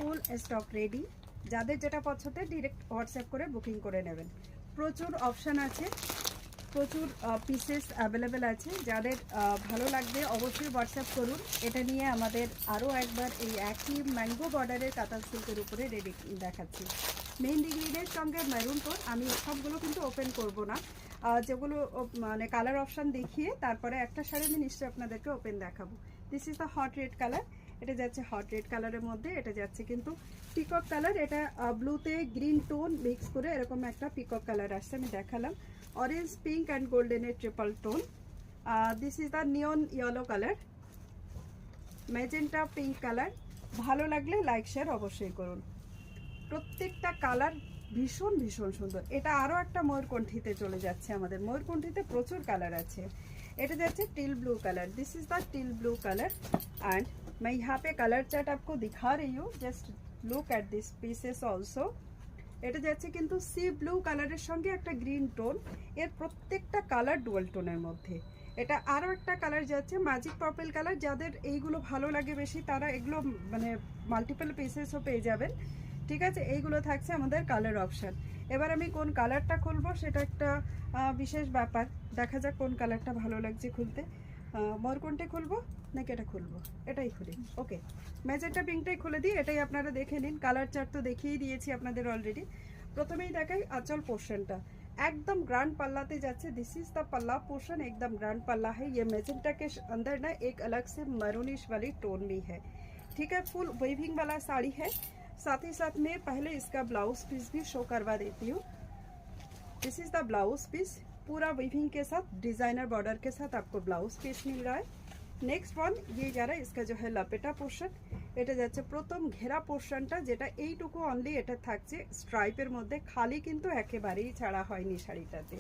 ফুল stock ready. যাদের যেটা পছন্দ ডিরেক্ট হোয়াটসঅ্যাপ করে বুকিং করে নেবেন। প্রচুর অপশান আছে, প্রচুর পিসেস অ্যাভেলেবেল আছে। যাদের ভালো লাগবে অবশ্যই হোয়াটসঅ্যাপ করুন। এটা নিয়ে আমাদের আরও একবার এই একই ম্যাঙ্গো বর্ডারের কাতান সিল্কের উপরে রেডি দেখাচ্ছি। মেহেন্দি গ্রিনের সঙ্গে মেরুন টোন। আমি সবগুলো কিন্তু ওপেন করব না, যেগুলো মানে কালার অপশান দেখিয়ে তারপরে একটা শাড়ি আমি নিশ্চয়ই আপনাদেরকে ওপেন দেখাবো। This is the hot red colour. এটা যাচ্ছে হট রেড কালারের মধ্যে, এটা যাচ্ছে কিন্তু পিকক কালার। এটা ব্লুতে গ্রিন টোন মিক্স করে এরকম একটা পিকক কালার আসছে, আমি দেখালাম। অরেঞ্জ পিঙ্ক অ্যান্ড গোল্ডেনের triple tone. This is the neon yellow colour, magenta pink colour. ভালো লাগলে লাইক শেয়ার অবশ্যই করুন। প্রত্যেকটা কালার ভীষণ ভীষণ সুন্দর। এটা আরও একটা ময়ূরকণ্ঠীতে চলে যাচ্ছে। আমাদের ময়ূরকণ্ঠীতে প্রচুর কালার আছে। এটা যাচ্ছে teal blue colour. This is the teal blue colour and मैं यहाँ पे कलर चार्ट आपको दिखा रही हूँ। Just look at this pieces also. এটা যাচ্ছে কিন্তু সি ব্লু কালারের সঙ্গে একটা গ্রিন টোন। এর প্রত্যেকটা কালার ডুয়াল টোনের মধ্যে। এটা আরও একটা কালার যাচ্ছে ম্যাজিক পার্পল কালার। যাদের এইগুলো ভালো লাগে বেশি তারা এগুলো মানে মাল্টিপল পিসেসও পেয়ে যাবেন। ঠিক আছে, এইগুলো থাকছে আমাদের কালার অপশান। এবার আমি কোন কালারটা খুলবো সেটা একটা বিশেষ ব্যাপার। দেখা যাক কোন কালারটা ভালো লাগছে খুলতে। মরকোনটা খুলবো নাকি এটা খুলবো? এটাই খুলি। ওকে, ম্যাজেন্টা পিঙ্কটাই খুলে দিই। এটাই আপনারা দেখে নিন। কালার চার্ট তো দেখিয়েই দিয়েছি আপনাদের অলরেডি। প্রথমেই দেখাই আঁচল পোর্শনটা एकदम ग्रैंड पल्लाते जाते। दिस इज द पल्ला पोर्शन, एकदम ग्रैंड पल्ला है। ये मैजेंटा के अंदर ना एक अलग से मैरूनिश वाली टोन भी है। ठीक है, फुल वेविंग वाला साड़ी है। साथ ही साथ में पहले इसका ब्लाउज पीस भी शो करवा देती हूँ। This is the blouse piece, पूरा वेविंग के साथ डिजाइनर बॉर्डर के साथ आपको ब्लाउज पीस मिल रहा है। नेक्स्ट वन ये जा रहा है इसका जो है लपेटा पोर्शन। এটা যাচ্ছে প্রথম ঘেরা পোর্শনটা, যেটা এইটুকু অনলি এটা থাকছে স্ট্রাইপের মধ্যে, খালি কিন্তু একেবারেই ছাড়া হয়নি শাড়িটাতে।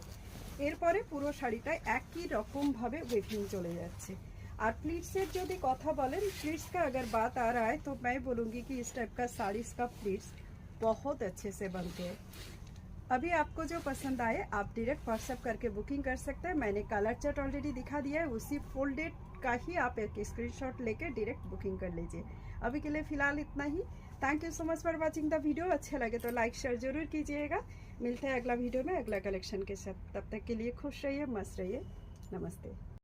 এরপরে পুরো শাড়িটা একই রকম ভাবে ওয়েভিং চলে যাচ্ছে। और प्लीट्सের যদি কথা বলেন, प्लीट्स का अगर बात आ रहा है तो मैं बोलूँगी कि इस टाइप का साड़ीज़ का प्लीट्स बहुत अच्छे से बनते हैं। अभी आपको जो पसंद आए आप डायरेक्ट व्हाट्सएप करके बुकिंग कर सकते हैं। मैंने कलर चार्ट ऑलरेडी दिखा दिया है, उसी फोल्डेड का ही आप एक स्क्रीनशॉट लेके डायरेक्ट बुकिंग कर लीजिए। अभी के लिए फ़िलहाल इतना ही। Thank you so much for watching the video. अच्छा लगे तो लाइक शेयर जरूर कीजिएगा। मिलते हैं अगला वीडियो में अगला कलेक्शन के साथ। तब तक के लिए खुश रहिए, मस्त रहिए। नमस्ते।